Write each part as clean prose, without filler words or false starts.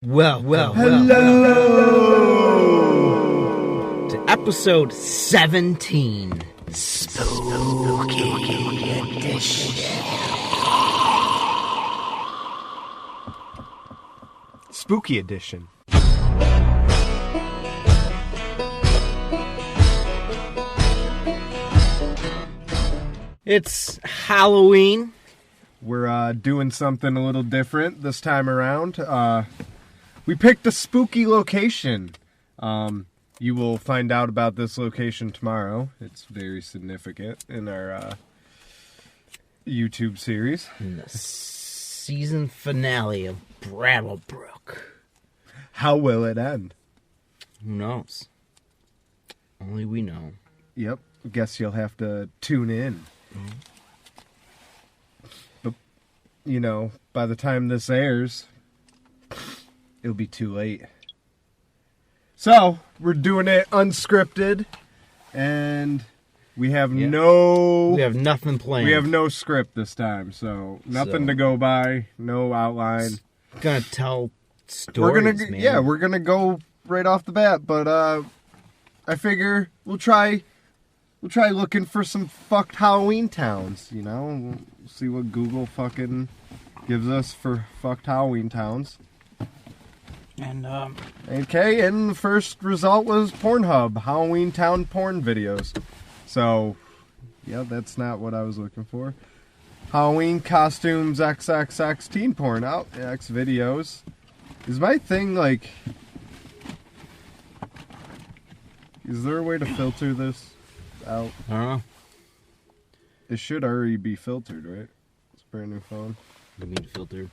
Hello to episode 17, Spooky Edition. Spooky Edition. It's Halloween. We're doing something a little different this time around. We picked a spooky location. You will find out about this location tomorrow. It's very significant in our YouTube series. In the season finale of Brattlebrook. How will it end? Who knows? Only we know. Yep. Guess you'll have to tune in. Mm-hmm. But, you know, by the time this airs, it'll be too late. So, we're doing it unscripted, and we have We have nothing planned. We have no script this time, so nothing to go by, no outline. Gonna tell stories, man. Yeah, we're gonna go right off the bat, but I figure we'll try looking for some fucked Halloween towns, you know? We'll see what Google fucking gives us for fucked Halloween towns. And Okay, and the first result was Pornhub, Halloween town porn videos. So, yeah, that's not what I was looking for. Halloween costumes XXX teen porn out, X videos. Is my thing like... Is there a way to filter this out? I don't know. It should already be filtered, right? It's a brand new phone. Let me filter.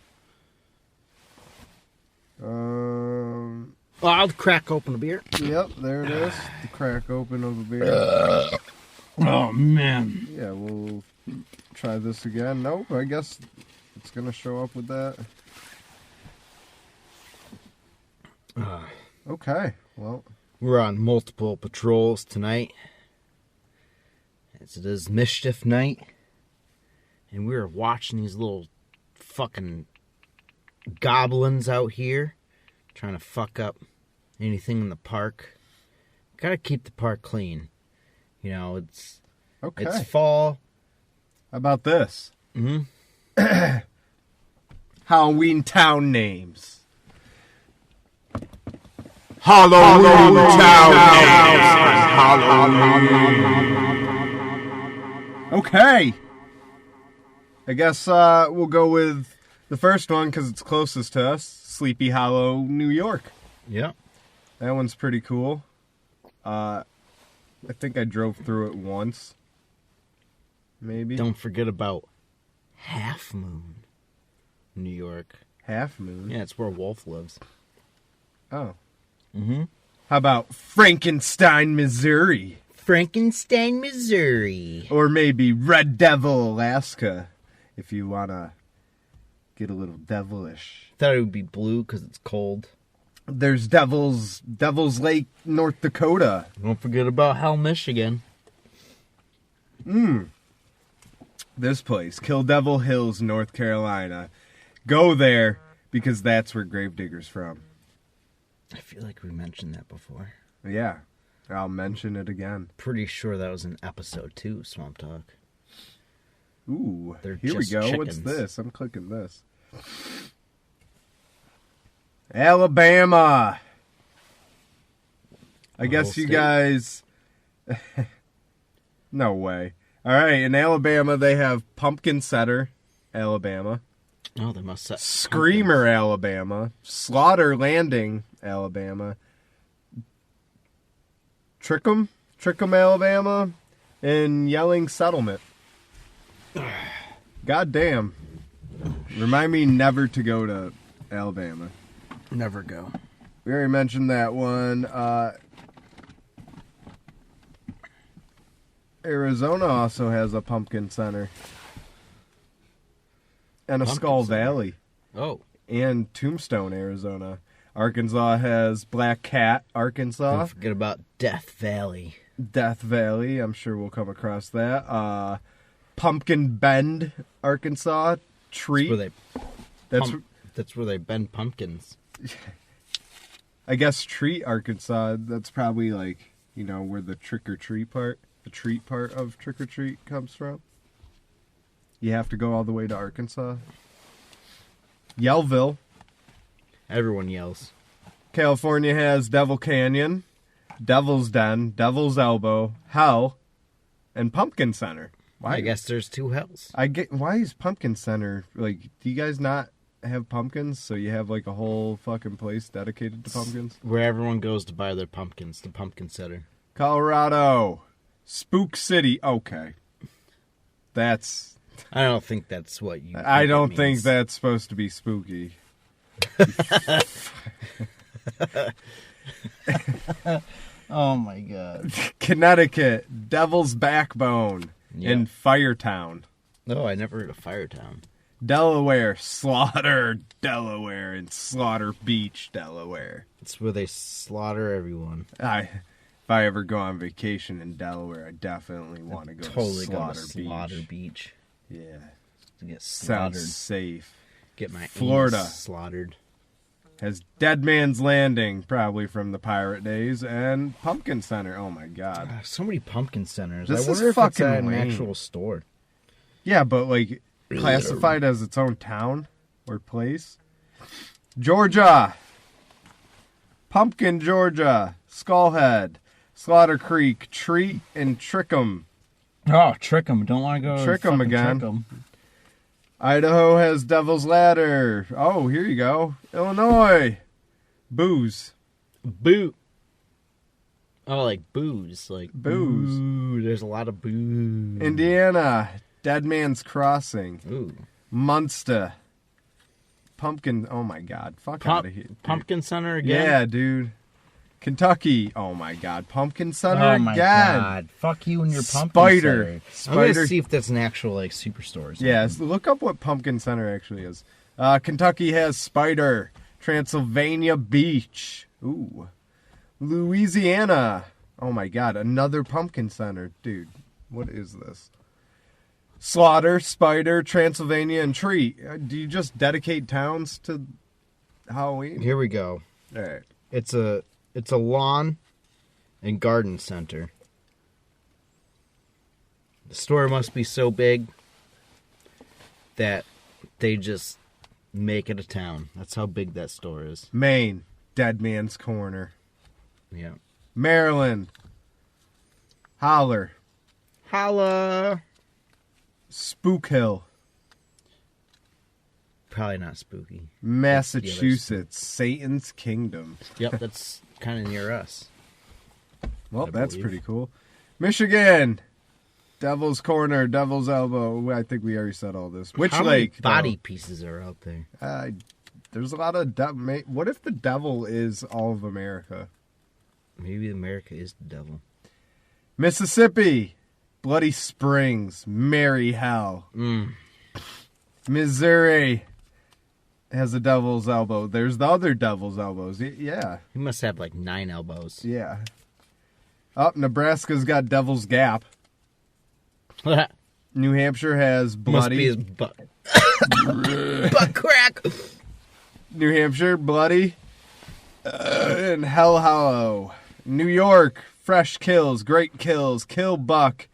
Yep, I'll crack open a beer. there it is. The crack open of a beer. Oh, man. Yeah, we'll try this again. Nope, I guess it's gonna show up with that. Okay, well. We're on multiple patrols tonight, as it is mischief night, and we're watching these little fucking goblins out here trying to fuck up anything in the park. Gotta keep the park clean. You know, it's fall. How about this? Mm-hmm. Halloween town names. Halloween town names. Okay. I guess we'll go with the first one because it's closest to us. Sleepy Hollow, New York. Yeah. That one's pretty cool. I think I drove through it once. Maybe. Don't forget about Half Moon, New York. Half Moon? Yeah, it's where Wolf lives. Oh. Mm-hmm. How about Frankenstein, Missouri? Frankenstein, Missouri. Or maybe Red Devil, Alaska, if you want to get a little devilish. Thought it would be blue because it's cold. There's Devil's Lake, North Dakota. Don't forget about Hell, Michigan. This place, Kill Devil Hills, North Carolina. Go there because that's where Gravedigger's from. I feel like we mentioned that before. Yeah, I'll mention it again. Pretty sure that was in episode 2, SwampTalk. Ooh, They're here we just go. chickens. What's this? I'm clicking this. Alabama. I guess you guys... No way. All right, in Alabama, they have Pumpkin Setter, Alabama. Oh, they must set Screamer, Alabama. Slaughter Landing, Alabama. Trickum, Alabama. And Yelling Settlement. God damn. Remind me never to go to Alabama. Never go. We already mentioned that one. Arizona also has a pumpkin center. And a Skull Valley. Oh. And Tombstone, Arizona. Arkansas has Black Cat, Arkansas. Don't forget about Death Valley. Death Valley, I'm sure we'll come across that. Pumpkin Bend, Arkansas. Treat. That's where they bend pumpkins. I guess Treat, Arkansas, that's probably like, where the trick-or-treat part, the treat part of trick-or-treat comes from. You have to go all the way to Arkansas. Yellville. Everyone yells. California has Devil Canyon, Devil's Den, Devil's Elbow, Hell, and Pumpkin Center. Why? I guess there's 2 hells. Why is Pumpkin Center, like, do you guys not have pumpkins? So you have, like, a whole fucking place dedicated to pumpkins? Where everyone goes to buy their pumpkins, the Pumpkin Center. Colorado. Spook City. Okay. That's... I don't think that's what you think I don't think that's supposed to be spooky. Oh my god. Connecticut, Devil's Backbone, and Firetown. Oh, I never heard of Firetown. Delaware, Slaughter, Delaware, and Slaughter Beach, Delaware. It's where they slaughter everyone. If I ever go on vacation in Delaware, I definitely want to go to Slaughter Beach. Yeah. To get slaughtered. Sounds safe. Get my Florida anus slaughtered. Has Dead Man's Landing, probably from the pirate days, and Pumpkin Center. Oh my god. So many pumpkin centers. This I wonder is if it's fucking at an lame. actual store. Yeah, but like classified as its own town or place. Georgia. Pumpkin, Georgia. Skullhead. Slaughter Creek. Treat and Trickum. Oh, Trickum. Don't want to go Trickum again. Trickum. Idaho has Devil's Ladder. Oh, here you go. Illinois. Booze. Boo. Oh, like booze. Like booze. Ooh, there's a lot of booze. Indiana. Dead Man's Crossing. Ooh. Munster. Pumpkin. Oh, my God. Fuck out of here. Dude. Pumpkin Center again? Yeah, dude. Kentucky. Oh, my God. Pumpkin Center again. Oh, my God. Fuck you and your Pumpkin Center. I'm going to see if that's an actual, like, superstore. Yeah, so look up what Pumpkin Center actually is. Kentucky has Spider. Transylvania Beach. Ooh. Louisiana. Oh, my God. Another Pumpkin Center. Dude, what is this? Slaughter, Spider, Transylvania, and Treat. Do you just dedicate towns to Halloween? Here we go. All right. It's a lawn and garden center. The store must be so big that they just make it a town. That's how big that store is. Maine, Dead Man's Corner. Yeah. Maryland, Holler. Holla. Spook Hill. Probably not spooky. Massachusetts, Satan's Kingdom. Yep, that's kind of near us. Well, that's pretty cool. Michigan, Devil's Corner, Devil's Elbow. I think we already said all this. Witch Lake. Body pieces are out there? There's a lot of... What if the devil is all of America? Maybe America is the devil. Mississippi, Bloody Springs, Merry Hell. Missouri has a Devil's Elbow. There's the other Devil's Elbows. Yeah. He must have like 9 elbows. Yeah. Nebraska's got Devil's Gap. New Hampshire has Bloody... Must be his butt. Butt crack! New Hampshire, Bloody. And Hell Hollow. New York, Fresh Kills, Great Kills, Kill Buck,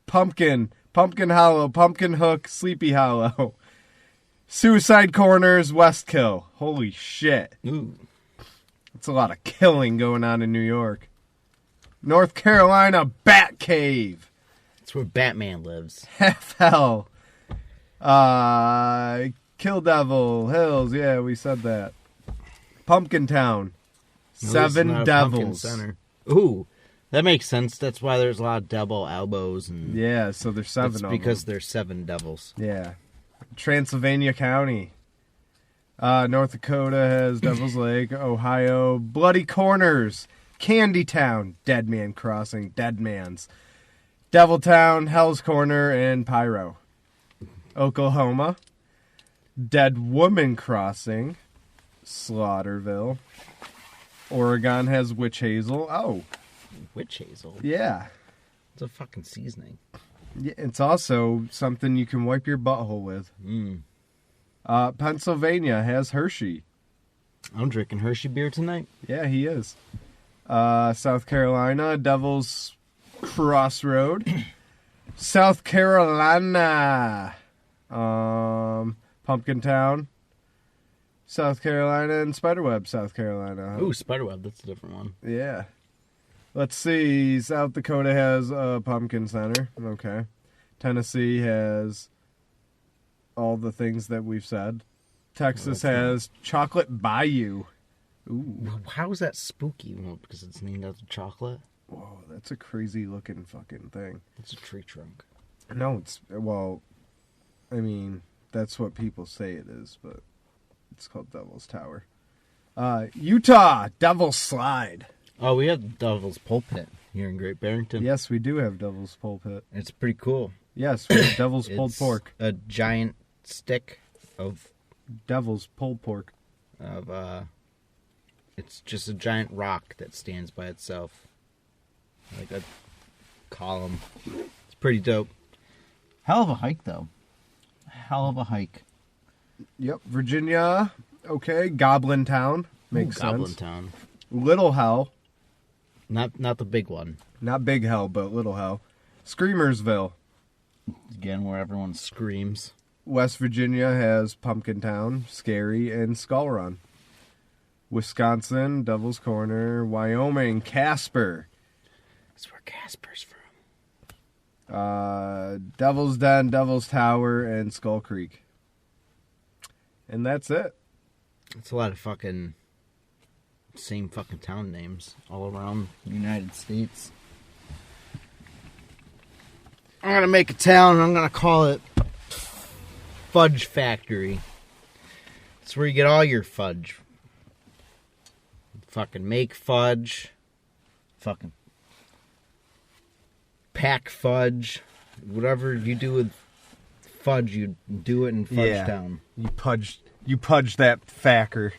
Pumpkin, Pumpkin Hollow, Pumpkin Hook, Sleepy Hollow. Suicide Corners, Westkill. Holy shit. Ooh. That's a lot of killing going on in New York. North Carolina, Bat Cave. That's where Batman lives. Half Hell. Kill Devil, Hills. Yeah, we said that. Pumpkin Town. 7 Devils. Ooh. That makes sense. That's why there's a lot of devil elbows. And yeah, so there's 7 of them. Because there's 7 devils. Yeah. Transylvania County. North Dakota has Devil's Lake. Ohio, Bloody Corners. Candy Town, Dead Man Crossing, Dead Man's. Devil Town, Hell's Corner, and Pyro. Oklahoma, Dead Woman Crossing, Slaughterville. Oregon has Witch Hazel. Oh. Witch Hazel? Yeah. It's a fucking seasoning. Yeah, it's also something you can wipe your butthole with. Pennsylvania has Hershey. I'm drinking Hershey beer tonight. Yeah, he is. South Carolina, Devil's Crossroad. South Carolina, Pumpkin Town, South Carolina, and Spiderweb, South Carolina. Ooh, Spiderweb, that's a different one. Yeah. Let's see. South Dakota has a Pumpkin Center. Okay. Tennessee has all the things that we've said. Texas has Chocolate Bayou. Ooh. How is that spooky? Well, because it's named after chocolate? Whoa, that's a crazy looking fucking thing. It's a tree trunk. No, I mean, that's what people say it is, but it's called Devil's Tower. Utah, Devil's Slide. Oh, we have Devil's Pulpit here in Great Barrington. Yes, we do have Devil's Pulpit. It's pretty cool. Yes, we have Devil's Pulled Pork. A giant stick of... Devil's Pulled Pork. It's just a giant rock that stands by itself. Like a column. It's pretty dope. Hell of a hike, though. Hell of a hike. Yep, Virginia. Okay, Goblin Town. Makes sense. Goblin Town. Little Hell. Not the big one. Not Big Hell, but Little Hell. Screamersville. Again, where everyone screams. West Virginia has Pumpkin Town, Scary, and Skull Run. Wisconsin, Devil's Corner. Wyoming, Casper. That's where Casper's from. Devil's Den, Devil's Tower, and Skull Creek. And that's it. It's a lot of fucking... same fucking town names all around the United States. I'm gonna make a town and I'm gonna call it Fudge Factory. It's where you get all your fudge. Fucking make fudge. Fucking pack fudge. Whatever you do with fudge, you do it in Fudge Town. You pudge that facker.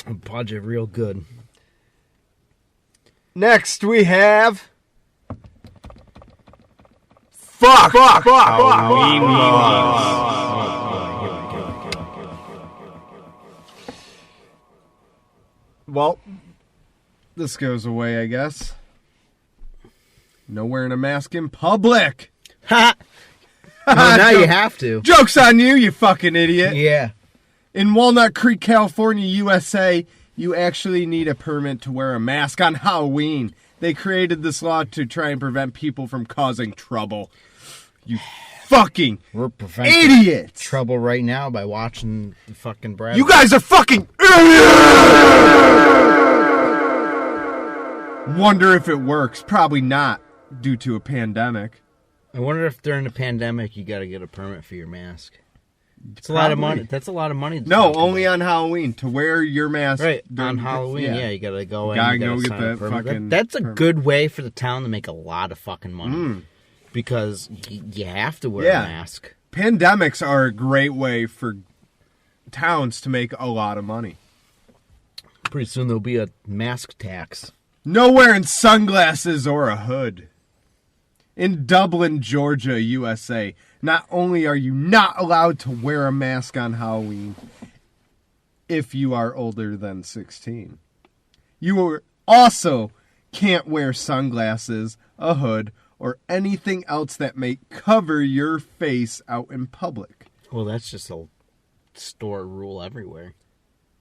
And pudge it real good. Next we have Halloween movies. Well, this goes away, I guess. No wearing a mask in public. Ha! Now you have to. Joke's on you, you fucking idiot. Yeah. In Walnut Creek, California, USA, you actually need a permit to wear a mask on Halloween. They created this law to try and prevent people from causing trouble. You fucking We're preventing idiots. trouble right now by watching the fucking Brad. You guys are fucking idiots! Wonder if it works. Probably not, due to a pandemic. I wonder if during the pandemic you got to get a permit for your mask. It's a lot of money. That's a lot of money. No, only on Halloween to wear your mask. Right on Halloween. Yeah, you gotta go in. Gotta you go gotta get that permit. fucking. That's a good way for the town to make a lot of fucking money because you have to wear a mask. Pandemics are a great way for towns to make a lot of money. Pretty soon there'll be a mask tax. No wearing sunglasses or a hood. In Dublin, Georgia, USA, not only are you not allowed to wear a mask on Halloween if you are older than 16, you also can't wear sunglasses, a hood, or anything else that may cover your face out in public. Well, that's just a store rule everywhere.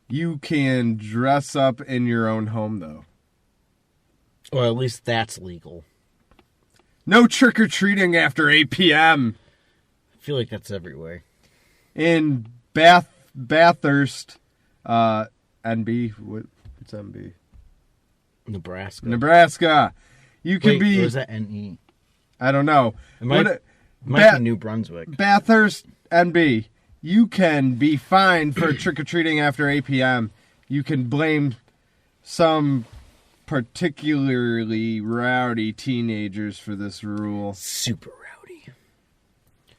You can dress up in your own home, though. Or at least that's legal. No trick-or-treating after 8 p.m. I feel like that's everywhere. In Bathurst, NB, what's NB? Nebraska. You can be... Or is that NE? I don't know. It might be New Brunswick. Bathurst, NB. You can be fined for trick-or-treating after 8 p.m. You can blame some particularly rowdy teenagers for this rule. Super rowdy.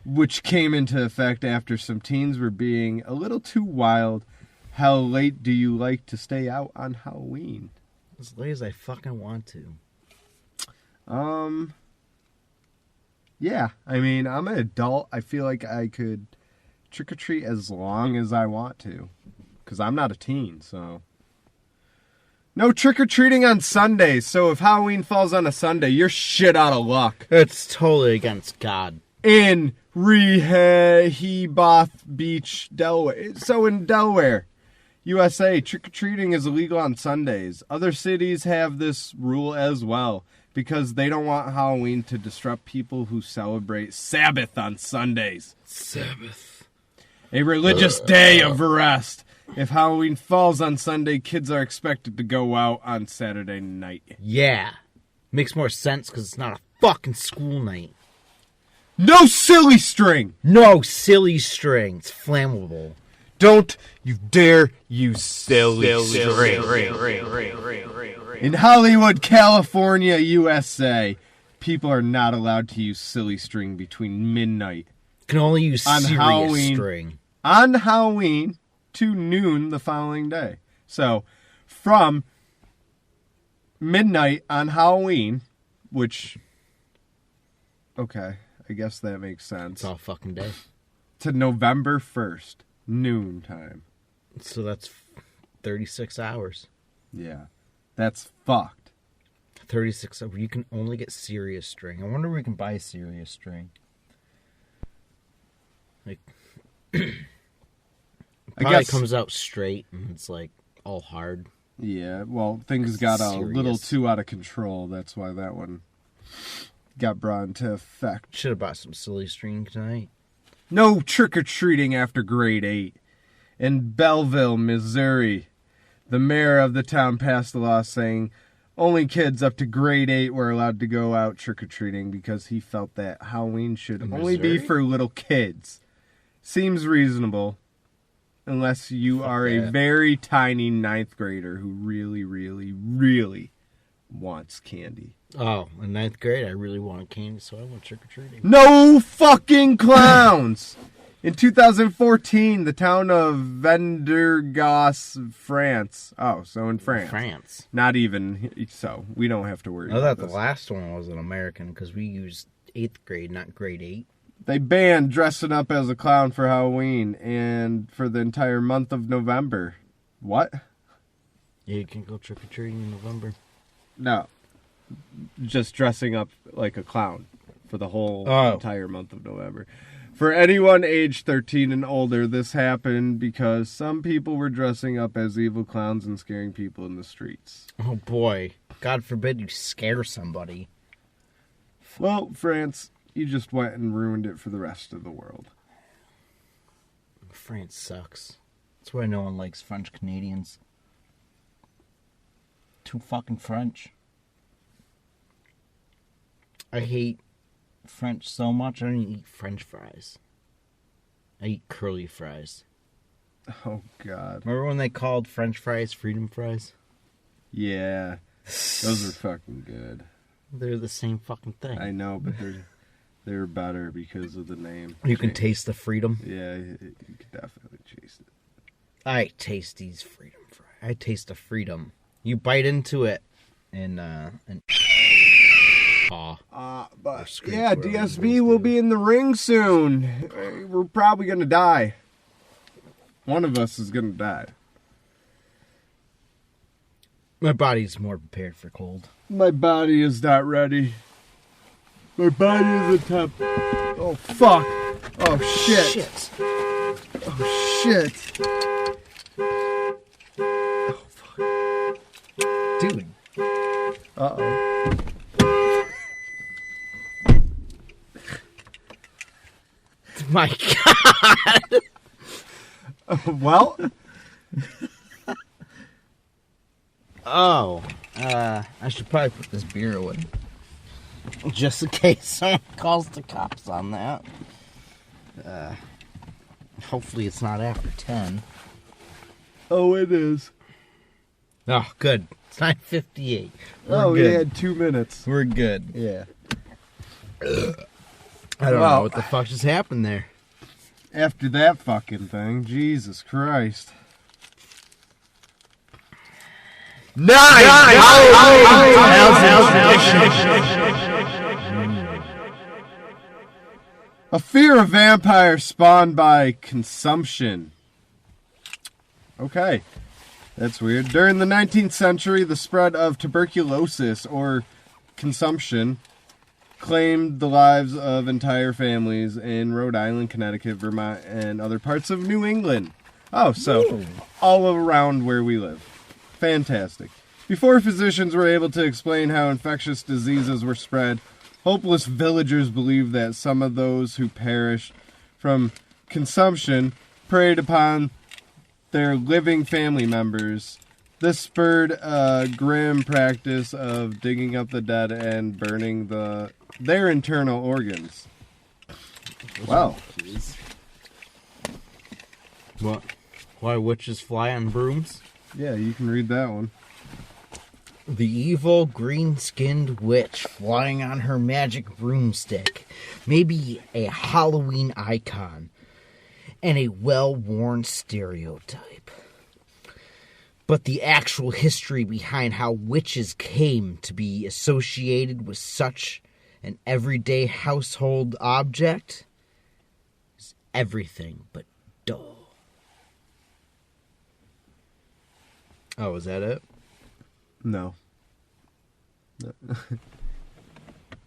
Which came into effect after some teens were being a little too wild. How late do you like to stay out on Halloween? As late as I fucking want to. Yeah. I mean, I'm an adult. I feel like I could trick-or-treat as long as I want to. because I'm not a teen, so. No trick-or-treating on Sundays, so if Halloween falls on a Sunday, you're shit out of luck. It's totally against God. In Rehoboth Beach, Delaware. So in Delaware, USA, trick-or-treating is illegal on Sundays. Other cities have this rule as well because they don't want Halloween to disrupt people who celebrate Sabbath on Sundays. Sabbath. A religious day of rest. If Halloween falls on Sunday, kids are expected to go out on Saturday night. Yeah. Makes more sense because it's not a fucking school night. No silly string! No silly string. It's flammable. Don't you dare use silly string. In Hollywood, California, USA, people are not allowed to use silly string between midnight. Can only use on serious Halloween, string. On Halloween to noon the following day. So, from midnight on Halloween, which, okay, I guess that makes sense. It's all fucking day. To November 1st, noon time. So that's 36 hours. Yeah, that's fucked. 36 hours. You can only get serious string. I wonder if we can buy serious string. Like, probably comes out straight and it's like all hard. Yeah, well, things got a little too out of control. That's why that one got brought into effect. Should have bought some silly string tonight. No trick-or-treating after grade 8. In Belleville, Missouri, the mayor of the town passed a law saying only kids up to grade 8 were allowed to go out trick-or-treating because he felt that Halloween should only be for little kids. Seems reasonable, unless you are a very tiny 9th grader who really, really, really wants candy. Oh, in 9th grade, I really wanted candy, so I went trick-or-treating. No fucking clowns! In 2014, the town of Vendergas, France. Oh, so in France. France. Not even, so we don't have to worry about I thought this. the last one was an American, because we used 8th grade, not grade 8. They banned dressing up as a clown for Halloween and for the entire month of November. What? Yeah, you can go trick-or-treating in November. No. Just dressing up like a clown for the whole entire month of November. For anyone aged 13 and older, this happened because some people were dressing up as evil clowns and scaring people in the streets. Oh boy. God forbid you scare somebody. Well, France, you just went and ruined it for the rest of the world. France sucks. That's why no one likes French Canadians. Too fucking French. I hate French so much, I don't even eat French fries. I eat curly fries. Oh, God. Remember when they called French fries freedom fries? Yeah. Those are fucking good. They're the same fucking thing. I know, but they're better because of the name. You can taste the freedom? Yeah, you can definitely taste it. I taste these freedom fries. I taste the freedom. You bite into it and but yeah, DSB will be in the ring soon. We're probably gonna die. One of us is gonna die. My body's more prepared for cold. My body is not ready. My body is a temp. Oh fuck! Oh shit! Oh shit! Oh fuck! Dude. Uh-oh. My God. Well. I should probably put this beer away. Just in case someone calls the cops on that. Hopefully it's not after 10. Oh, it is. Oh, good. It's 9:58. We had 2 minutes. We're good. Yeah. I don't know what the fuck just happened there. After that fucking thing, Jesus Christ. A fear of vampires spawned by consumption. Okay. That's weird. During the 19th century, the spread of tuberculosis, or consumption, claimed the lives of entire families in Rhode Island, Connecticut, Vermont, and other parts of New England. Oh, so all around where we live. Fantastic. Before physicians were able to explain how infectious diseases were spread, hopeless villagers believed that some of those who perished from consumption preyed upon their living family members. This spurred a grim practice of digging up the dead and burning their internal organs. Wow. What? Why witches fly on brooms? Yeah, you can read that one. The evil green-skinned witch flying on her magic broomstick may be a Halloween icon and a well-worn stereotype. But the actual history behind how witches came to be associated with such an everyday household object is everything but dull. Oh, is that it? No. I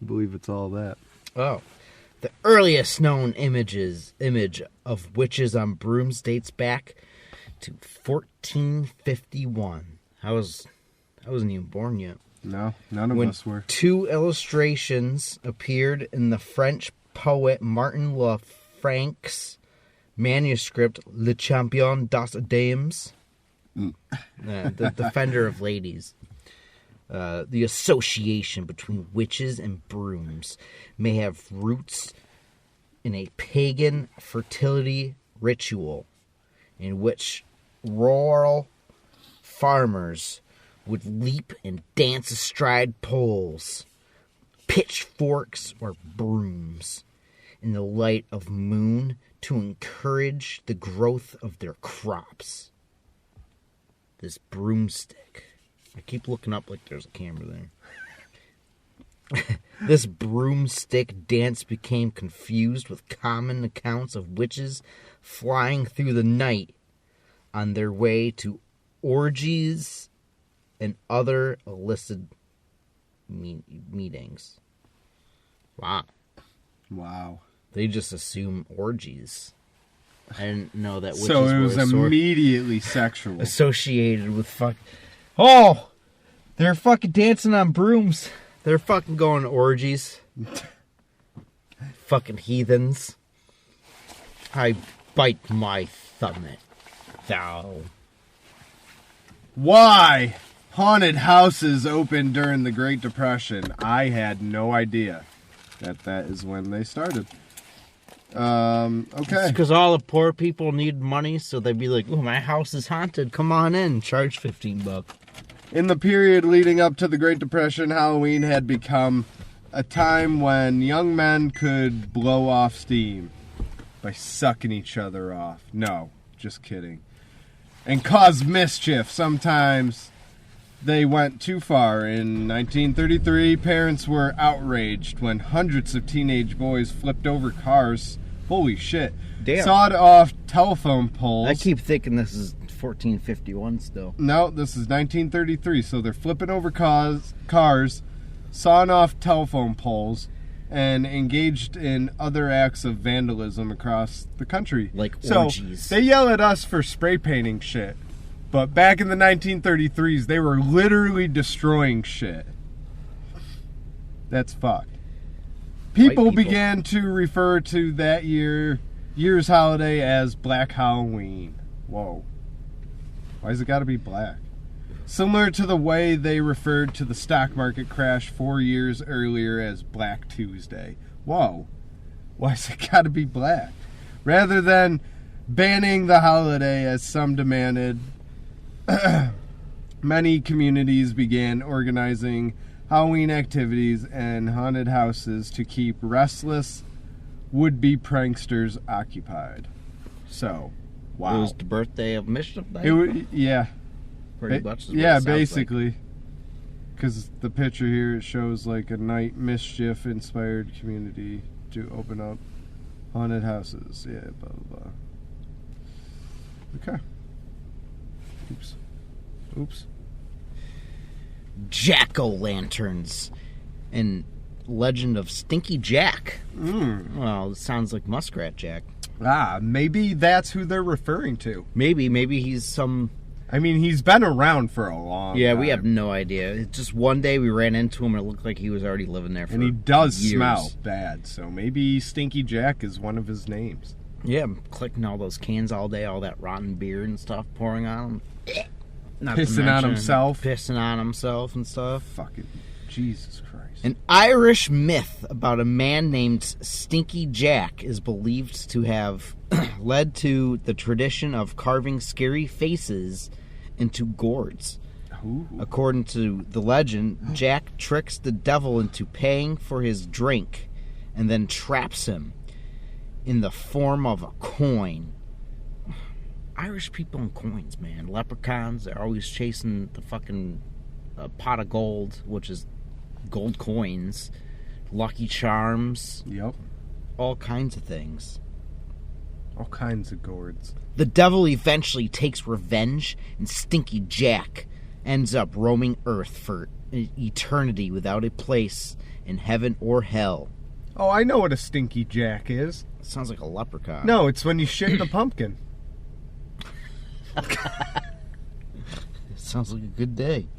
believe it's all that. Oh. The earliest known image of witches on brooms dates back to 1451. I wasn't even born yet. No, none of us were. 2 illustrations appeared in the French poet Martin Lefranc's manuscript Le Champion des Dames, the Defender of Ladies. The association between witches and brooms may have roots in a pagan fertility ritual in which rural farmers would leap and dance astride poles, pitchforks, or brooms in the light of moon to encourage the growth of their crops. This broomstick. I keep looking up like there's a camera there. This broomstick dance became confused with common accounts of witches flying through the night on their way to orgies and other illicit meetings. Wow. They just assume orgies. I didn't know that witches so it was were immediately sexual. Associated with fuck. Oh! They're fucking dancing on brooms. They're fucking going to orgies. Fucking heathens. I bite my thumb at thou. Why haunted houses opened during the Great Depression? I had no idea that is when they started. Okay. It's because all the poor people need money, so they'd be like, "Oh, my house is haunted. Come on in. Charge $15." In the period leading up to the Great Depression, Halloween had become a time when young men could blow off steam by sucking each other off. No, just kidding. And cause mischief. Sometimes they went too far. In 1933, parents were outraged when hundreds of teenage boys flipped over cars. Holy shit. Damn. Sawed off telephone poles. I keep thinking this is 1451 still. No, this is 1933, so they're flipping over cars, sawing off telephone poles, and engaged in other acts of vandalism across the country. Like So orgies. they yell at us for spray painting shit, but back in the 1933s, they were literally destroying shit. That's fucked. People began to refer to that year's holiday as Black Halloween. Whoa. Why's it gotta be black? Similar to the way they referred to the stock market crash 4 years earlier as Black Tuesday. Whoa. Why's it gotta be black? Rather than banning the holiday as some demanded, many communities began organizing Halloween activities and haunted houses to keep restless would-be pranksters occupied. So, wow. It was the birthday of Mischief Night? Yeah. Pretty much is what it yeah, sounds basically. Because the picture here, it shows like a night mischief-inspired community to open up haunted houses. Yeah, blah, blah, blah. Okay. Oops. Jack-o'-lanterns and legend of Stinky Jack. Well, it sounds like Muskrat Jack. Maybe that's who they're referring to. Maybe he's some... I mean, he's been around for a long time. Yeah, we have no idea. It's just one day we ran into him and it looked like he was already living there for years. And he does smell bad, so maybe Stinky Jack is one of his names. Yeah, I'm collecting all those cans all day, all that rotten beer and stuff, pouring on him. Pissing on himself. Pissing on himself and stuff. Fucking Jesus Christ. An Irish myth about a man named Stinky Jack is believed to have led to the tradition of carving scary faces into gourds. Ooh. According to the legend, Jack tricks the devil into paying for his drink and then traps him in the form of a coin. Irish people and coins, man. Leprechauns, they're always chasing the fucking pot of gold, which is gold coins. Lucky Charms. Yep. All kinds of things. All kinds of gourds. The devil eventually takes revenge, and Stinky Jack ends up roaming Earth for eternity without a place in heaven or hell. Oh, I know what a Stinky Jack is. Sounds like a leprechaun. No, it's when you shit the pumpkin. Sounds like a good day.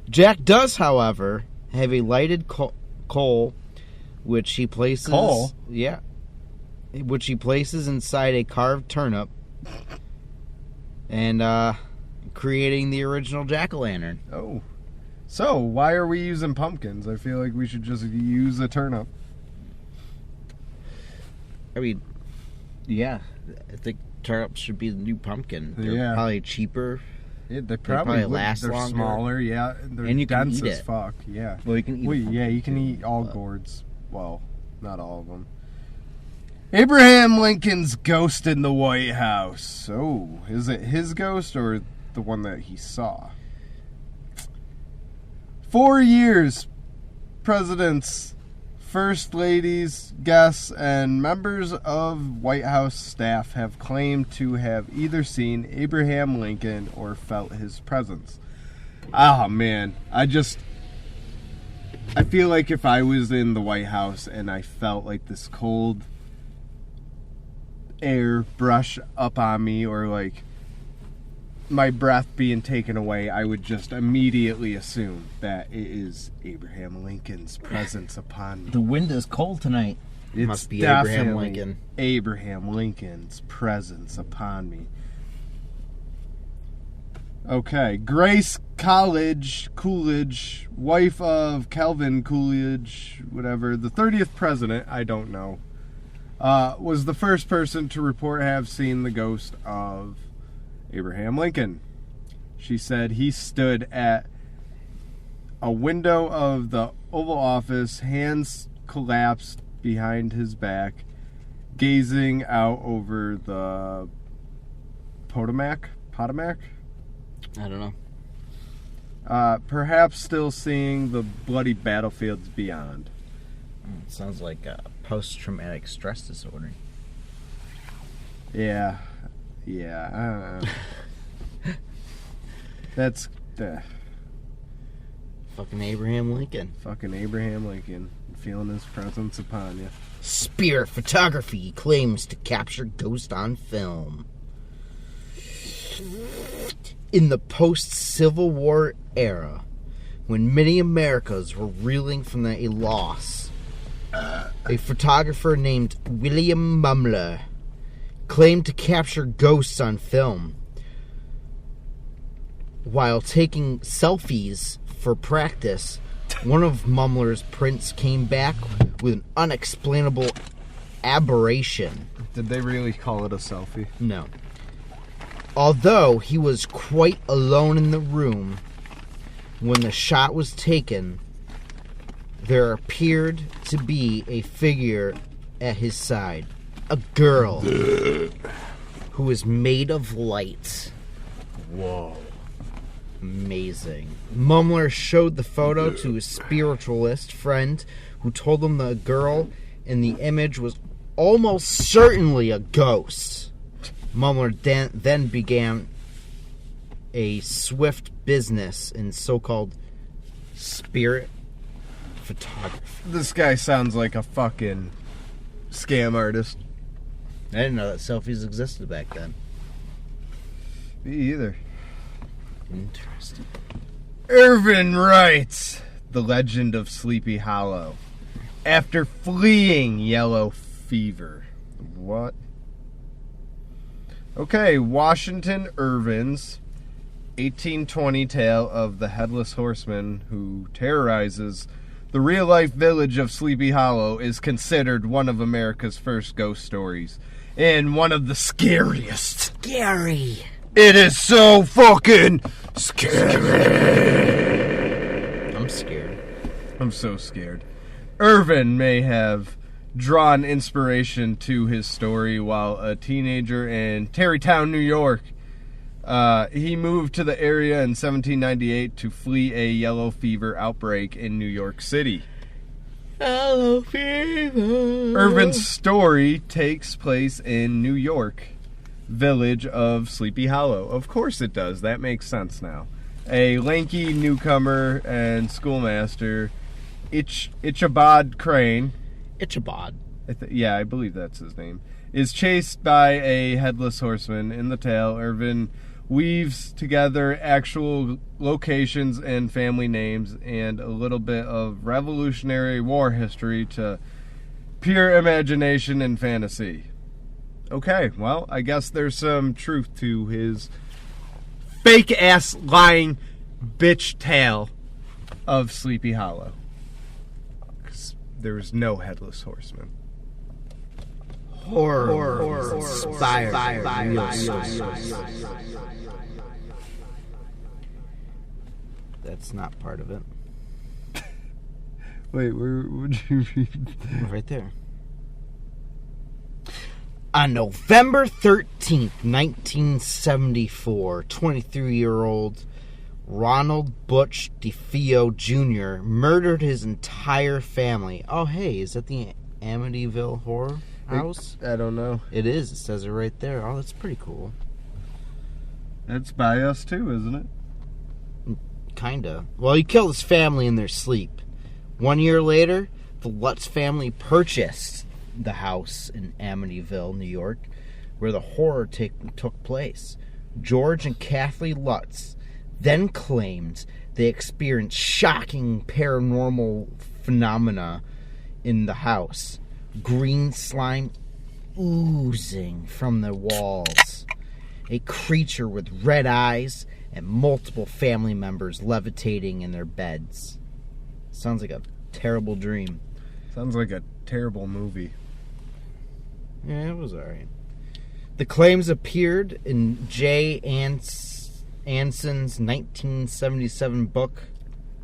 Jack does, however, have a lighted coal, which he places... Coal? Yeah. Which he places inside a carved turnip, and creating the original jack-o'-lantern. Oh. So, why are we using pumpkins? I feel like we should just use a turnip. I mean, yeah, I think turnips should be the new pumpkin. They're probably cheaper. Yeah, they probably last they're longer. Smaller, yeah. They're and you dense can eat as it. fuck, yeah. Well, you can eat it. Yeah, you can eat all gourds. Well, not all of them. Abraham Lincoln's ghost in the White House. Oh, is it his ghost or the one that he saw? 4 years, presidents, first ladies, guests, and members of White House staff have claimed to have either seen Abraham Lincoln or felt his presence. Oh, man. I feel like if I was in the White House and I felt like this cold air brush up on me, or like my breath being taken away, I would just immediately assume that it is Abraham Lincoln's presence upon me. The wind is cold tonight. It must be Abraham Lincoln. Abraham Lincoln's presence upon me. Okay, Grace Coolidge, wife of Calvin Coolidge, whatever, the 30th president, I don't know, was the first person to report have seen the ghost of Abraham Lincoln. She said he stood at a window of the Oval Office, hands collapsed behind his back, gazing out over the Potomac? I don't know. Perhaps still seeing the bloody battlefields beyond. It sounds like post-traumatic stress disorder. Yeah. That's fucking Abraham Lincoln. Fucking Abraham Lincoln. Feeling his presence upon you. Spirit photography claims to capture ghost on film. In the post-Civil War era, when many Americans were reeling from a loss, a photographer named William Mumler claimed to capture ghosts on film. While taking selfies for practice, one of Mumler's prints came back with an unexplainable aberration. Did they really call it a selfie? No. Although he was quite alone in the room when the shot was taken, there appeared to be a figure at his side. A girl who was made of light. Whoa. Amazing. Mumler showed the photo to his spiritualist friend, who told him the girl in the image was almost certainly a ghost. Mumler then began a swift business in so-called spirit photography. This guy sounds like a fucking scam artist. I didn't know that selfies existed back then. Me either. Interesting. Irvin writes, The Legend of Sleepy Hollow. After fleeing yellow fever. What? Okay, Washington Irvin's 1820 tale of the Headless Horseman who terrorizes the real-life village of Sleepy Hollow is considered one of America's first ghost stories. And one of the scariest. Scary. It is so fucking scary. I'm scared. I'm so scared. Irvin may have drawn inspiration to his story while a teenager in Tarrytown, New York. He moved to the area in 1798 to flee a yellow fever outbreak in New York City. Yellow fever. Irvin's story takes place in New York, village of Sleepy Hollow. Of course it does. That makes sense now. A lanky newcomer and schoolmaster, Ichabod Crane. Ichabod. I believe that's his name. Is chased by a headless horseman. In the tale, Irvin weaves together actual locations and family names and a little bit of Revolutionary War history to pure imagination and fantasy. Okay, well, I guess there's some truth to his fake-ass lying bitch tale of Sleepy Hollow. Because there's no headless horseman. Horror. Inspired. That's not part of it. Wait, where would you read? Right there. On November 13th, 1974, 23-year-old Ronald Butch DeFeo Jr. murdered his entire family. Oh, hey, is that the Amityville Horror House? I don't know. It is. It says it right there. Oh, that's pretty cool. That's by us too, isn't it? Kinda. Well, he killed his family in their sleep. 1 year later, the Lutz family purchased the house in Amityville, New York, where the horror took place. George and Kathleen Lutz then claimed they experienced shocking paranormal phenomena in the house. Green slime oozing from the walls. A creature with red eyes and multiple family members levitating in their beds. Sounds like a terrible dream. Sounds like a terrible movie. Yeah, it was alright. The claims appeared in J. Anson's 1977 book,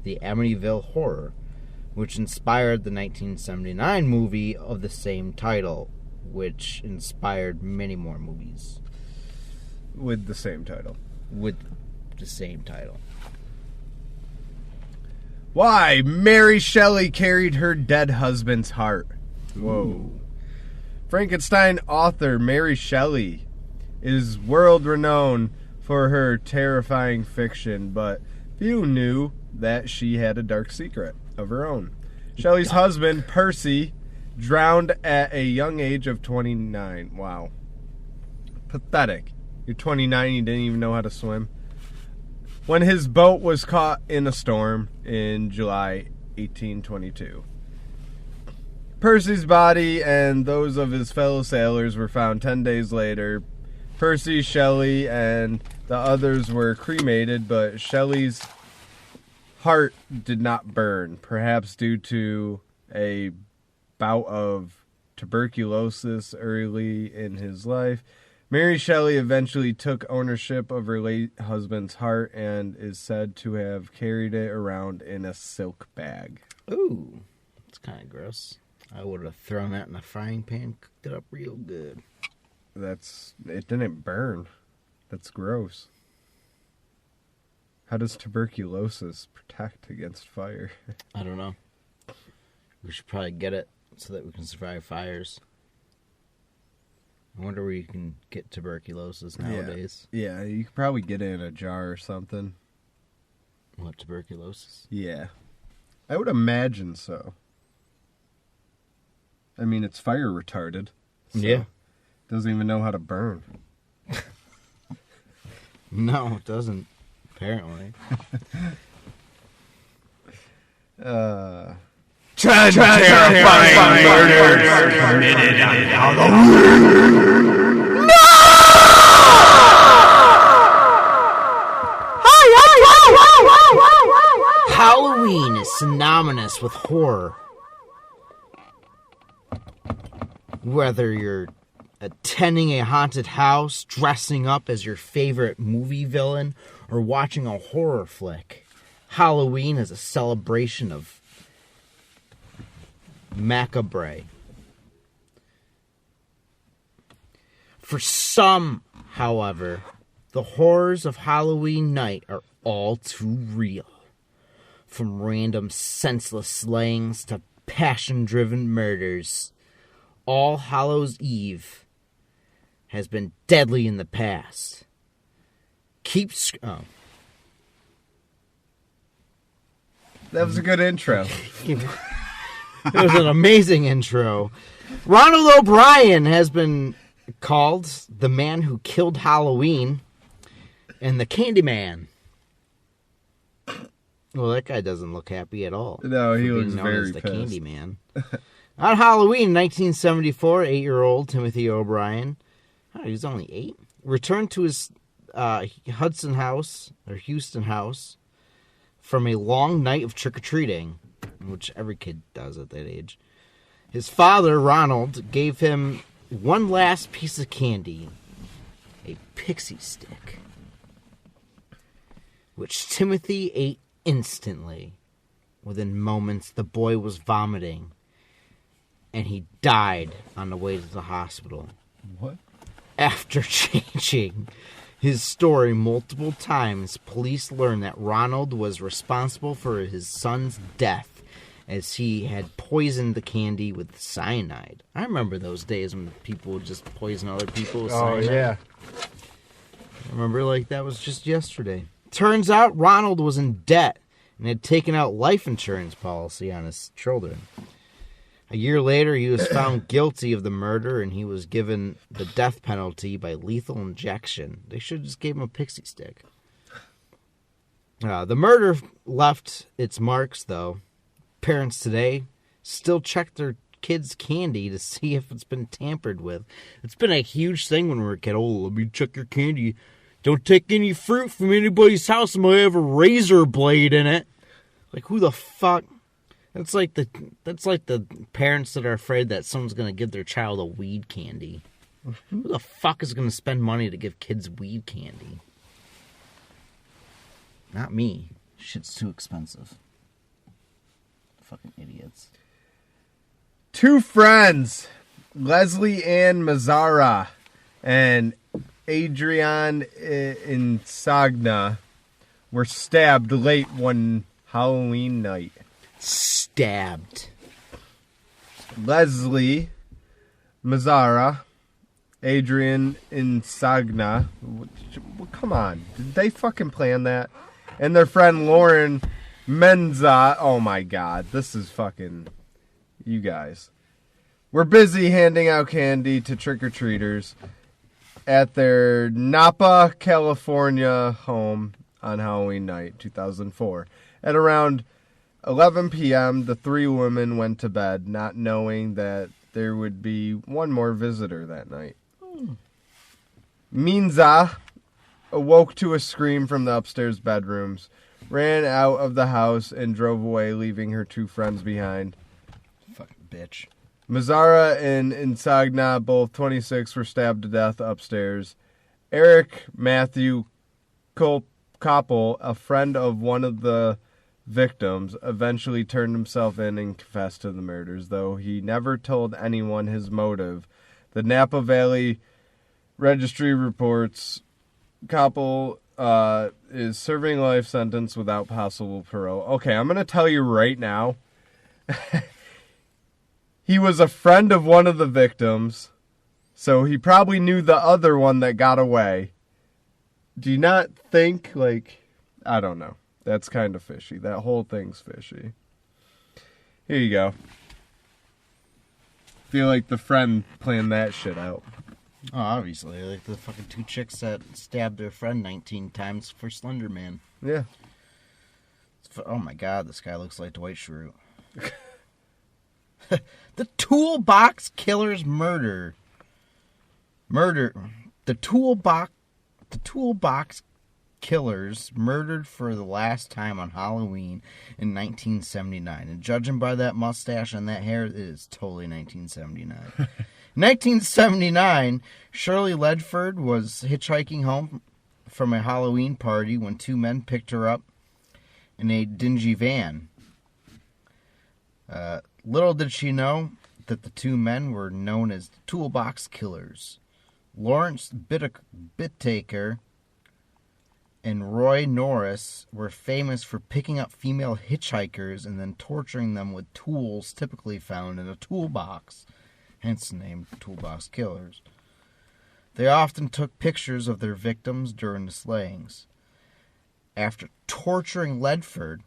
The Amityville Horror, which inspired the 1979 movie of the same title, which inspired many more movies. With the same title. Why Mary Shelley carried her dead husband's heart. Whoa. Ooh. Frankenstein author Mary Shelley is world renowned for her terrifying fiction, but few knew that she had a dark secret of her own. Shelley's husband, Percy, drowned at a young age of 29. Wow. Pathetic. You're 29, you didn't even know how to swim. When his boat was caught in a storm in July 1822. Percy's body and those of his fellow sailors were found 10 days later. Percy, Shelley, and the others were cremated, but Shelley's heart did not burn, perhaps due to a bout of tuberculosis early in his life. Mary Shelley eventually took ownership of her late husband's heart and is said to have carried it around in a silk bag. Ooh, that's kind of gross. I would have thrown that in a frying pan, cooked it up real good. It didn't burn. That's gross. How does tuberculosis protect against fire? I don't know. We should probably get it so that we can survive fires. I wonder where you can get tuberculosis nowadays. Yeah, you could probably get it in a jar or something. What, tuberculosis? Yeah. I would imagine so. I mean, it's fire retarded. So Yeah. Doesn't even know how to burn. No, it doesn't. Apparently. Terrifying murders committed on Halloween. Halloween is synonymous with horror. Whether you're attending a haunted house, dressing up as your favorite movie villain, or watching a horror flick, Halloween is a celebration of macabre. For some, however, the horrors of Halloween night are all too real. From random senseless slayings to passion-driven murders, All Hallows Eve has been deadly in the past. That was a good intro. It was an amazing intro. Ronald O'Brien has been called the man who killed Halloween and the Candyman. Well, that guy doesn't look happy at all. No, he for being looks known very as the pissed. Candyman. On Halloween in 1974, 8-year-old Timothy O'Brien, he was only 8, returned to his Houston house from a long night of trick-or-treating, which every kid does at that age. His father, Ronald, gave him one last piece of candy, a pixie stick, which Timothy ate instantly. Within moments, the boy was vomiting, and he died on the way to the hospital. What? After changing his story multiple times, police learned that Ronald was responsible for his son's death, as he had poisoned the candy with cyanide. I remember those days when people would just poison other people with cyanide. Oh, yeah. I remember like that was just yesterday. Turns out Ronald was in debt and had taken out life insurance policy on his children. A year later, he was found guilty of the murder, and he was given the death penalty by lethal injection. They should have just gave him a pixie stick. The murder left its marks, though. Parents today still check their kids' candy to see if it's been tampered with. It's been a huge thing when we were a kid. Oh, let me check your candy. Don't take any fruit from anybody's house. It might have a razor blade in it. Like, who the fuck? That's like the parents that are afraid that someone's going to give their child a weed candy. Who the fuck is going to spend money to give kids weed candy? Not me. Shit's too expensive. Fucking idiots. Two friends, Leslie Ann Mazzara and Adrian Insagna, were stabbed late one Halloween night. Stabbed. Leslie Mazzara, Adrian Insagna. Come on, did they fucking plan that? And their friend Lauren Menza. Oh my god, this is fucking... You guys. We're busy handing out candy to trick-or-treaters at their Napa, California home on Halloween night, 2004. At around 11 p.m., the three women went to bed, not knowing that there would be one more visitor that night. Minza awoke to a scream from the upstairs bedrooms, ran out of the house, and drove away, leaving her two friends behind. Fucking bitch. Mazzara and Insagna, both 26, were stabbed to death upstairs. Eric Matthew Koppel, a friend of one of the victims, eventually turned himself in and confessed to the murders, though he never told anyone his motive. The Napa Valley Registry reports Koppel is serving a life sentence without possible parole. Okay, I'm going to tell you right now. He was a friend of one of the victims, So he probably knew the other one that got away. Do you not think, like, I don't know. That's kind of fishy. That whole thing's fishy. Here you go. Feel like the friend planned that shit out. Oh, obviously. Like the fucking two chicks that stabbed their friend 19 times for Slender Man. Yeah. Oh my god, this guy looks like Dwight Schrute. The Toolbox Killers murder. The Toolbox Killers murdered for the last time on Halloween in 1979. And judging by that mustache and that hair, it is totally 1979. In 1979, Shirley Ledford was hitchhiking home from a Halloween party when two men picked her up in a dingy van. Little did she know that the two men were known as the Toolbox Killers. Lawrence Bittaker and Roy Norris were famous for picking up female hitchhikers and then torturing them with tools typically found in a toolbox, hence the name Toolbox Killers. They often took pictures of their victims during the slayings. After torturing Ledford,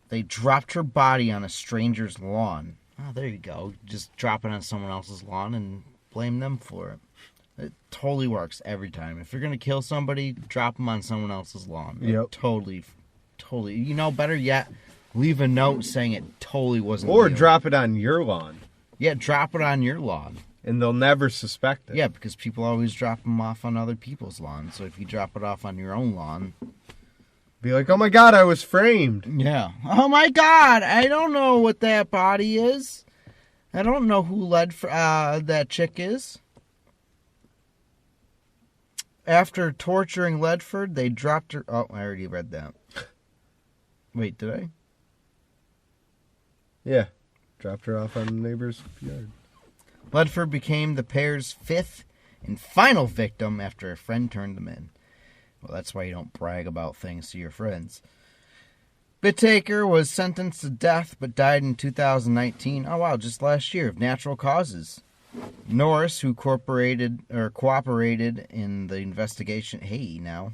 they dropped her body on a stranger's lawn. Oh, there you go. Just drop it on someone else's lawn and blame them for it. It totally works every time. If you're going to kill somebody, drop them on someone else's lawn. Yep. Totally. You know, better yet, leave a note saying it totally wasn't Or you. drop it on your lawn. Yeah, drop it on your lawn. And they'll never suspect it. Yeah, because people always drop them off on other people's lawns. So if you drop it off on your own lawn... Be like, oh my god, I was framed. Yeah. Oh my god, I don't know what that body is. I don't know who that chick is. After torturing Ledford, they dropped her... Oh, I already read that. Wait, did I? Yeah. Dropped her off on the neighbor's yard. Ledford became the pair's fifth and final victim after a friend turned them in. Well, that's why you don't brag about things to your friends. Bittaker was sentenced to death but died in 2019. Oh, wow, just last year of natural causes. Norris, who cooperated in the investigation... Hey, now.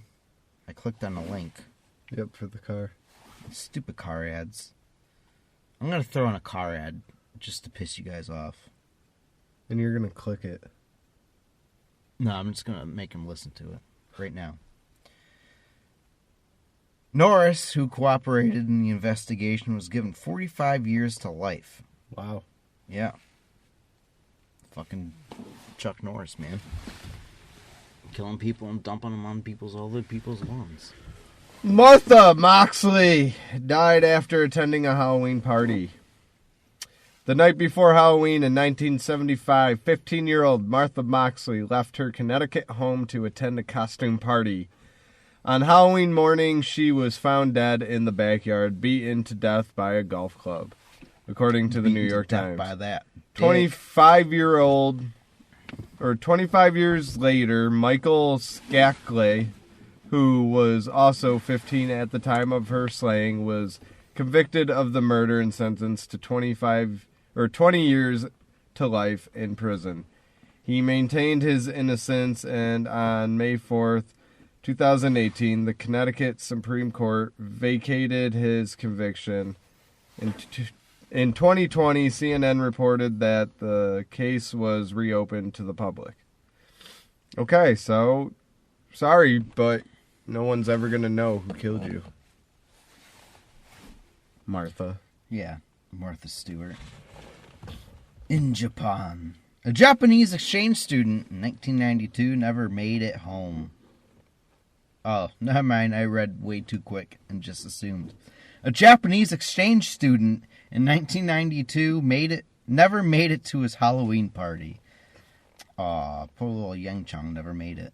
I clicked on the link. Yep, for the car. Stupid car ads. I'm going to throw in a car ad just to piss you guys off. And you're going to click it. No, I'm just going to make him listen to it right now. Norris, who cooperated in the investigation, was given 45 years to life. Wow. Yeah. Fucking Chuck Norris, man. Killing people and dumping them on other people's lawns. Martha Moxley died after attending a Halloween party. The night before Halloween in 1975, 15-year-old Martha Moxley left her Connecticut home to attend a costume party. On Halloween morning, she was found dead in the backyard, beaten to death by a golf club, according to the New York Times. By that 25 years later, Michael Skackley, who was also 15 at the time of her slaying, was convicted of the murder and sentenced to 20 years to life in prison. He maintained his innocence, and on May 4th, 2018, the Connecticut Supreme Court vacated his conviction. In 2020, CNN reported that the case was reopened to the public. Okay, so, sorry, but no one's ever going to know who killed you. Martha. Yeah, Martha Stewart. In Japan. A Japanese exchange student in 1992 never made it home. Oh, never mind, I read way too quick and just assumed. A Japanese exchange student in 1992 never made it to his Halloween party. Aw, poor little Yang-chang never made it.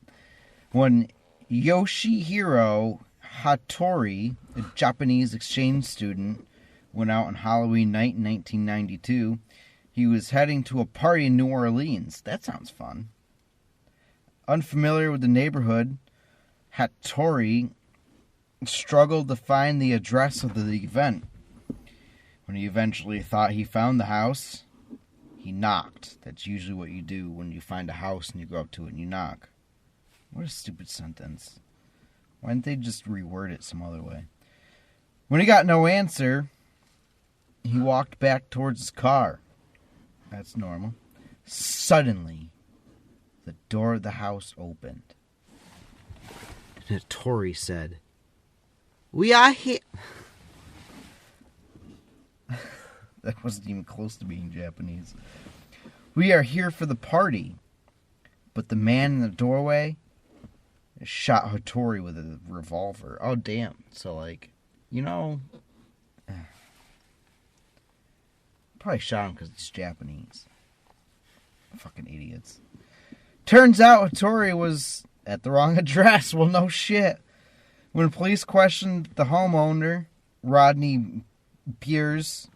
When Yoshihiro Hattori, a Japanese exchange student, went out on Halloween night in 1992, he was heading to a party in New Orleans. That sounds fun. Unfamiliar with the neighborhood, Hattori struggled to find the address of the event. When he eventually thought he found the house, He knocked. That's usually what you do when you find a house and you go up to it and you knock. What a stupid sentence. Why didn't they just reword it some other way? When he got no answer, he walked back towards his car. That's normal. Suddenly, the door of the house opened. And a Tory said, "We are here." That wasn't even close to being Japanese. "We are here for the party." But the man in the doorway shot Hattori with a revolver. Oh, damn. So, like, you know, probably shot him because he's Japanese. Fucking idiots. Turns out Hattori was at the wrong address. Well, no shit. When police questioned the homeowner, Rodney Beers,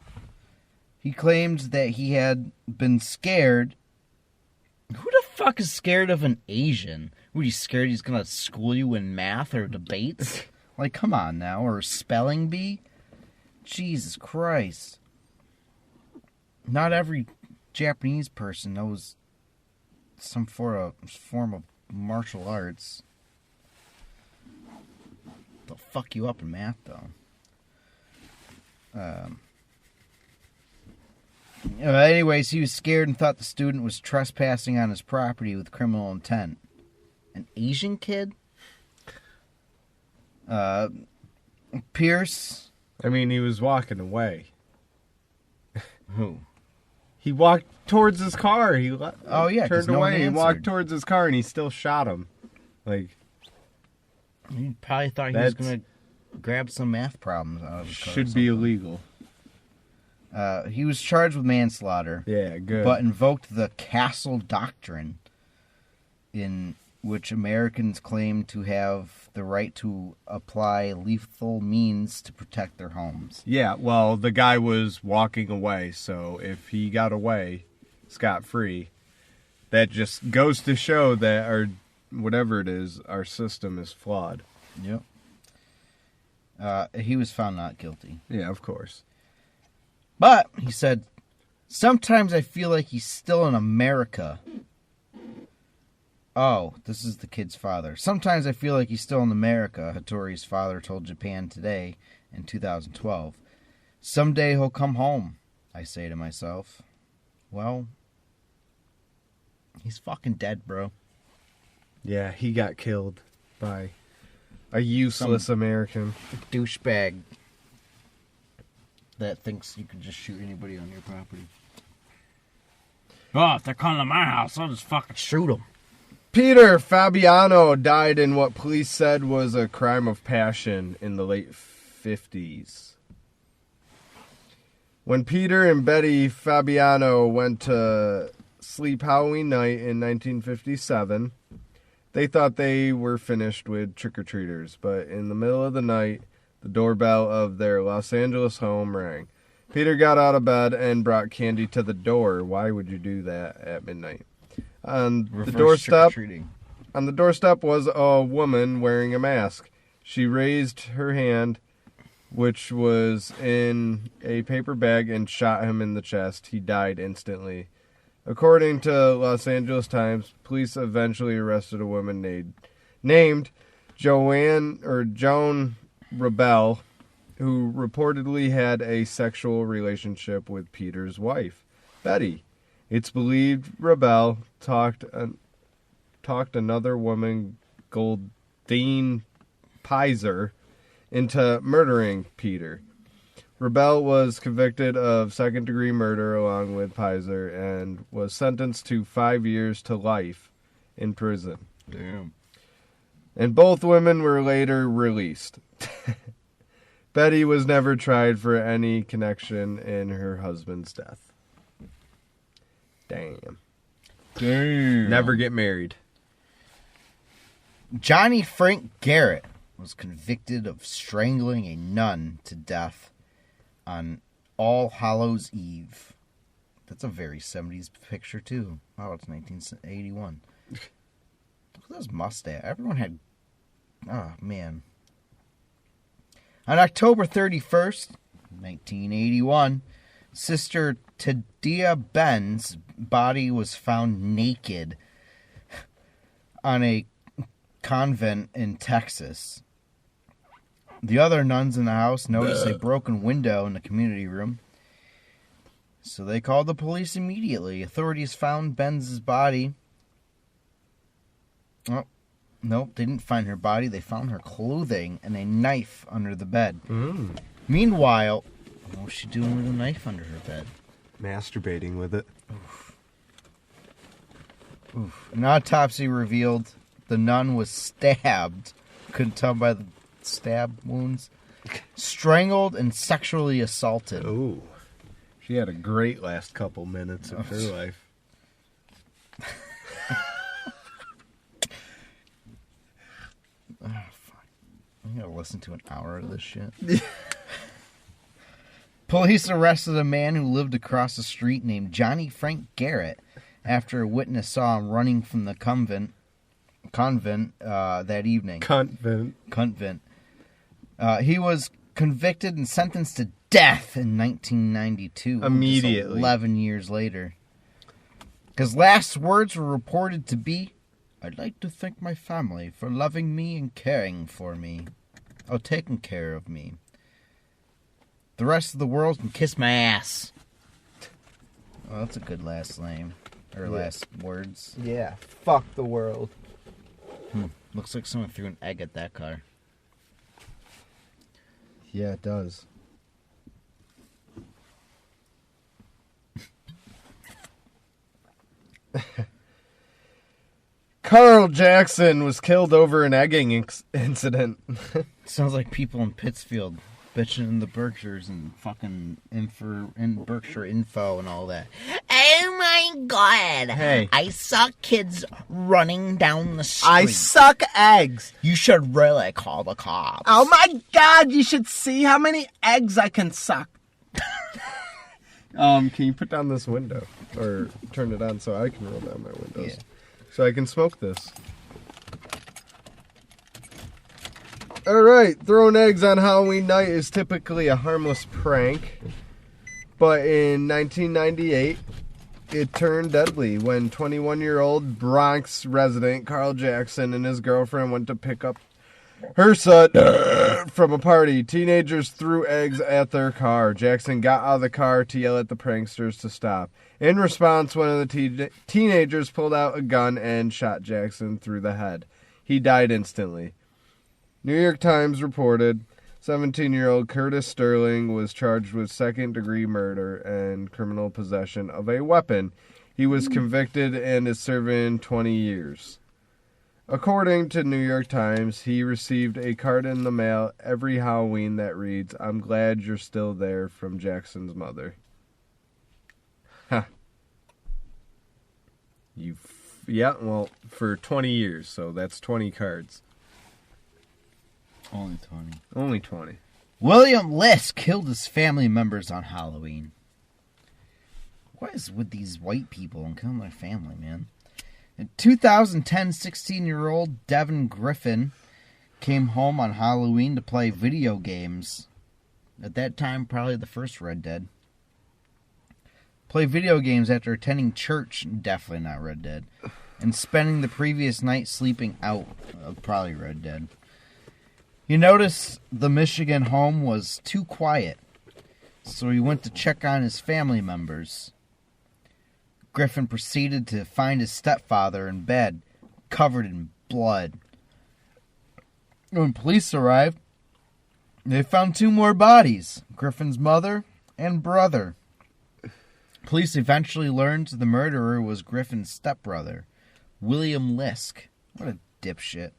he claimed that he had been scared. Who the fuck is scared of an Asian? Were you scared he's gonna school you in math or debates? Like, come on now. Or spelling bee? Jesus Christ. Not every Japanese person knows some form of martial arts. They'll fuck you up in math, though. Anyways, he was scared and thought the student was trespassing on his property with criminal intent. An Asian kid? Pierce? I mean, he was walking away. Who? He walked towards his car. He turned turned away. He walked towards his car, and he still shot him. Like, he probably thought he was going to grab some math problems out of his car. Should be illegal. He was charged with manslaughter. Yeah, good. But invoked the Castle Doctrine, in which Americans claim to have the right to apply lethal means to protect their homes. Yeah, well, the guy was walking away, so if he got away scot-free, that just goes to show that our, whatever it is, our system is flawed. Yep. He was found not guilty. Yeah, of course. But, he said, sometimes I feel like he's still in America. Oh, this is the kid's father. Sometimes I feel like he's still in America, Hattori's father told Japan Today in 2012. Someday he'll come home, I say to myself. Well, he's fucking dead, bro. Yeah, he got killed by a useless American. Douchebag that thinks you can just shoot anybody on your property. Oh, if they're coming to my house, I'll just fucking Shoot them. Peter Fabiano died in what police said was a crime of passion in the late 50s. When Peter and Betty Fabiano went to sleep Halloween night in 1957, they thought they were finished with trick-or-treaters, but in the middle of the night, the doorbell of their Los Angeles home rang. Peter got out of bed and brought candy to the door. Why would you do that at midnight? On the doorstep was a woman wearing a mask. She raised her hand, which was in a paper bag, and shot him in the chest. He died instantly. According to Los Angeles Times, police eventually arrested a woman named Joan Rebel, who reportedly had a sexual relationship with Peter's wife, Betty. It's believed Rebel talked another woman, Goldine Pizer, into murdering Peter. Rebel was convicted of second-degree murder along with Pizer and was sentenced to 5 years to life in prison. Damn. And both women were later released. Betty was never tried for any connection in her husband's death. Damn. Never get married. Johnny Frank Garrett was convicted of strangling a nun to death on All Hallows Eve. That's a very 70s picture, too. Wow, it's 1981. Look at those mustache. Everyone had... Oh, man. On October 31st, 1981, Sister Tadia Ben's body was found naked on a convent in Texas. The other nuns in the house noticed a broken window in the community room, so they called the police immediately. Authorities found Ben's body. Oh, nope, they didn't find her body. They found her clothing and a knife under the bed. Meanwhile, what was she doing with a knife under her bed? Masturbating with it. Oof. An autopsy revealed the nun was stabbed. Couldn't tell by the stab wounds. Strangled and sexually assaulted. Ooh. She had a great last couple minutes of her life. Oh, fuck. I'm gonna listen to an hour of this shit. Police arrested a man who lived across the street named Johnny Frank Garrett after a witness saw him running from the convent that evening. Convent. He was convicted and sentenced to death in 1992. Immediately. 11 years later. His last words were reported to be, "I'd like to thank my family for loving me and caring for me. Or taking care of me. The rest of the world can kiss my ass." Oh, that's a good last name. Or last words. Yeah, fuck the world. Looks like someone threw an egg at that car. Yeah, it does. Carl Jackson was killed over an egging incident. Sounds like people in Pittsfield bitching in the Berkshires and fucking in Berkshire Info and all that. Oh my god! Hey. I saw kids running down the street. I suck eggs. You should really call the cops. Oh my god, you should see how many eggs I can suck. Can you put down this window? Or turn it on so I can roll down my windows? Yeah. So I can smoke this. Alright, throwing eggs on Halloween night is typically a harmless prank. But in 1998, it turned deadly when 21-year-old Bronx resident Carl Jackson and his girlfriend went to pick up her son from a party. Teenagers threw eggs at their car. Jackson got out of the car to yell at the pranksters to stop. In response, one of the teenagers pulled out a gun and shot Jackson through the head. He died instantly. New York Times reported 17-year-old Curtis Sterling was charged with second-degree murder and criminal possession of a weapon. He was convicted and is serving 20 years. According to New York Times, he received a card in the mail every Halloween that reads, "I'm glad you're still there," from Jackson's mother. Huh. Yeah, well, for 20 years, so that's 20 cards. Only 20. Only 20. William Lisk killed his family members on Halloween. What is with these white people and killing their family, man? In 2010, 16-year-old Devin Griffin came home on Halloween to play video games. At that time, probably the first Red Dead. Play video games after attending church, definitely not Red Dead. And spending the previous night sleeping out, probably Red Dead. He noticed the Michigan home was too quiet, so he went to check on his family members. Griffin proceeded to find his stepfather in bed, covered in blood. When police arrived, they found two more bodies, Griffin's mother and brother. Police eventually learned the murderer was Griffin's stepbrother, William Lisk. What a dipshit.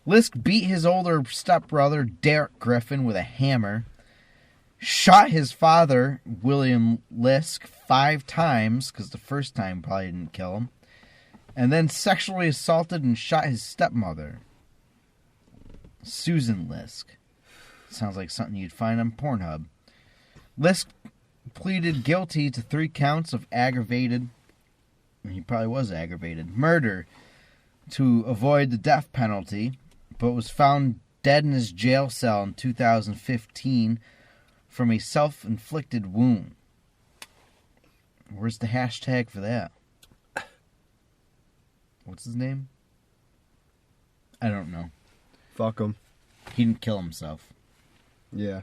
Lisk beat his older stepbrother, Derek Griffin, with a hammer, shot his father, William Lisk, 5 times, because the first time probably didn't kill him, and then sexually assaulted and shot his stepmother, Susan Lisk. Sounds like something you'd find on Pornhub. Lisk pleaded guilty to 3 counts of aggravated, he probably was aggravated, murder to avoid the death penalty, but was found dead in his jail cell in 2015 from a self-inflicted wound. Where's the hashtag for that? What's his name? I don't know. Fuck him. He didn't kill himself. Yeah.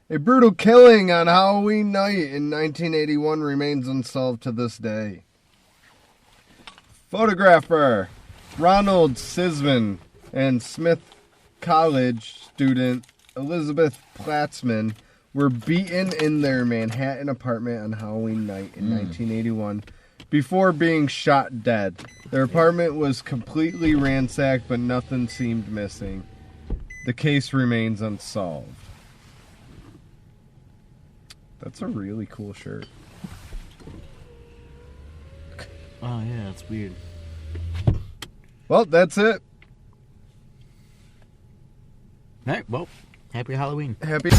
A brutal killing on Halloween night in 1981 remains unsolved to this day. Photographer Ronald Sisman and Smith College student Elizabeth Platzman were beaten in their Manhattan apartment on Halloween night in 1981 before being shot dead. Their apartment was completely ransacked, but nothing seemed missing. The case remains unsolved. That's a really cool shirt. Oh, yeah, that's weird. Well, that's it. All right, well, happy Halloween. Happy.